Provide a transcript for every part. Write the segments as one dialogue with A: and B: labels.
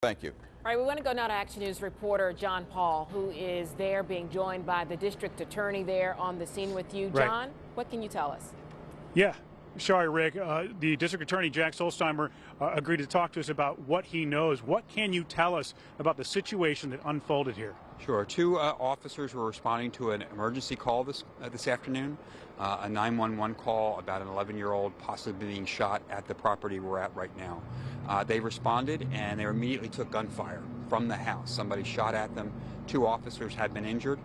A: Thank you.
B: All right, we want to go now to Action News reporter John Paul, who is there being joined by the district attorney there on the scene with you.
C: Right.
B: John, what can you tell us?
C: Yeah. Sorry, Rick. The district attorney, Jack Stollsteimer, agreed to talk to us about what he knows. What can you tell us about the situation that unfolded here?
D: Sure. Two officers were responding to an emergency call this afternoon, a 911 call about an 11-year-old possibly being shot at the property we're at right now. They responded and they immediately took gunfire from the house. Somebody shot at them. Two officers had been injured.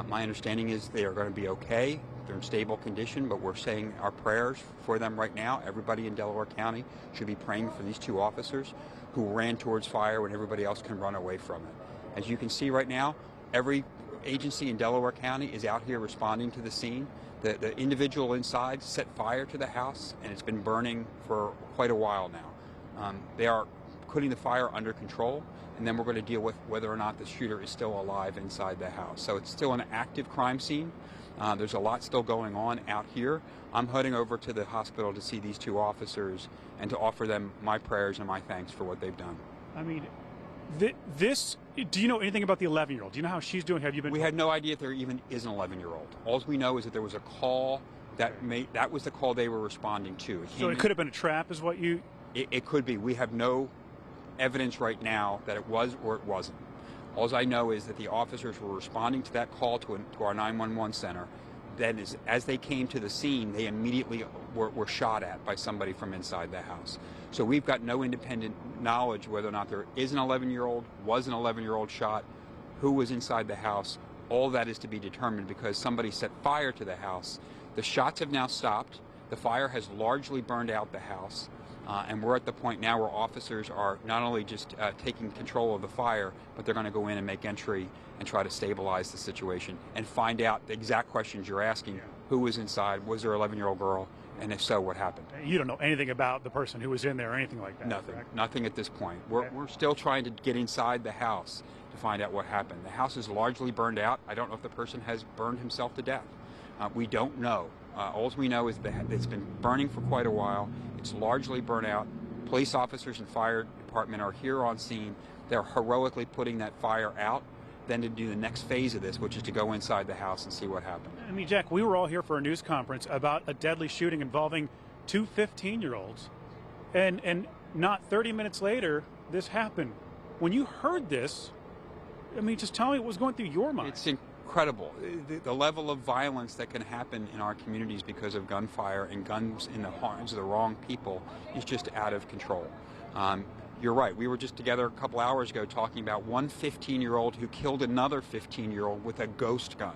D: My understanding is they are going to be okay. They're in stable condition, but we're saying our prayers for them right now. Everybody in Delaware County should be praying for these two officers who ran towards fire when everybody else can run away from it. As you can see right now, every agency in Delaware County is out here responding to the scene. The individual inside set fire to the house, and it's been burning for quite a while now. They are putting the fire under control, and then we're going to deal with whether or not the shooter is still alive inside the house. So it's still an active crime scene. There's a lot still going on out here. I'm heading over to the hospital to see these two officers and to offer them my prayers and my thanks for what they've done.
C: I mean, do you know anything about the 11-year-old? Do you know how she's doing? Have you been?
D: We had no idea if there even is an 11-year-old. All we know is that there was a call that was the call they were responding to.
C: So it could have been a trap, is what you?
D: It could be. We have no evidence right now that it was or it wasn't. All I know is that the officers were responding to that call to our 911 center. Then as they came to the scene, they immediately were shot at by somebody from inside the house. So we've got no independent knowledge whether or not there is an 11-year-old, was an 11-year-old shot, who was inside the house. All that is to be determined because somebody set fire to the house. The shots have now stopped. The fire has largely burned out the house. And we're at the point now where officers are not only just taking control of the fire, but they're going to go in and make entry and try to stabilize the situation and find out the exact questions you're asking. Yeah. Who was inside? Was there an 11-year-old girl? And if so, what happened?
C: You don't know anything about the person who was in there or anything like that?
D: Nothing.
C: Correct?
D: Nothing at this point. We're still trying to get inside the house to find out what happened. The house is largely burned out. I don't know if the person has burned himself to death. We don't know. All we know is that it's been burning for quite a while. It's largely burnt out. Police officers and fire department are here on scene. They're heroically putting that fire out, then to do the next phase of this, which is to go inside the house and see what happened.
C: I mean, Jack, we were all here for a news conference about a deadly shooting involving two 15-year-olds, and not 30 minutes later, this happened. When you heard this, I mean, just tell me what was going through your mind.
D: It's incredible. The level of violence that can happen in our communities because of gunfire and guns in the hands of the wrong people is just out of control. You're right. We were just together a couple hours ago talking about one 15-year-old who killed another 15-year-old with a ghost gun.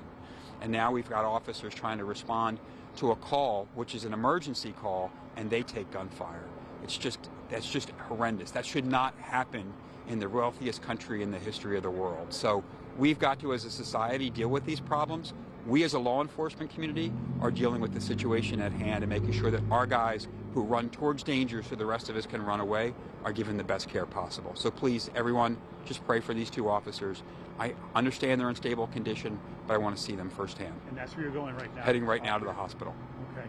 D: And now we've got officers trying to respond to a call, which is an emergency call, and they take gunfire. That's just horrendous. That should not happen in the wealthiest country in the history of the world. So we've got to, as a society, deal with these problems. We as a law enforcement community are dealing with the situation at hand and making sure that our guys who run towards danger so the rest of us can run away are given the best care possible. So please, everyone, just pray for these two officers. I understand they're in stable condition, but I want to see them firsthand.
C: And that's where you're going right now?
D: Heading right now to the hospital.
C: Okay.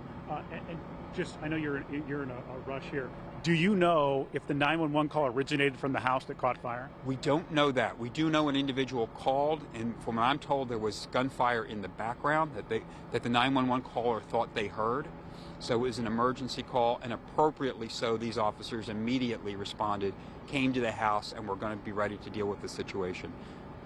C: And just, I know you're in a rush here. Do you know if the 911 call originated from the house that caught fire?
D: We don't know that. We do know an individual called, and from what I'm told, there was gunfire in the background that the 911 caller thought they heard. So it was an emergency call, and appropriately so, these officers immediately responded, came to the house, and were going to be ready to deal with the situation.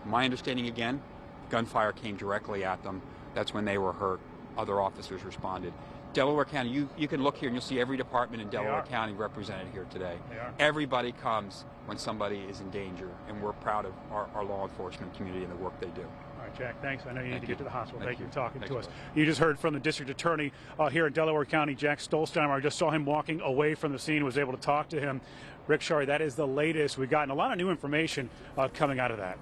D: My understanding, again, gunfire came directly at them. That's when they were hurt. Other officers responded. Delaware County, you can look here and you'll see every department in Delaware County represented here today. Everybody comes when somebody is in danger, and we're proud of our law enforcement community and the work they do.
C: All right, Jack, thanks. I know you need to get to the hospital. Thank you for talking
D: to
C: us. You just heard from the district attorney here in Delaware County, Jack Stollsteimer. I just saw him walking away from the scene, was able to talk to him. Rick Shari, that is the latest. We've gotten a lot of new information coming out of that.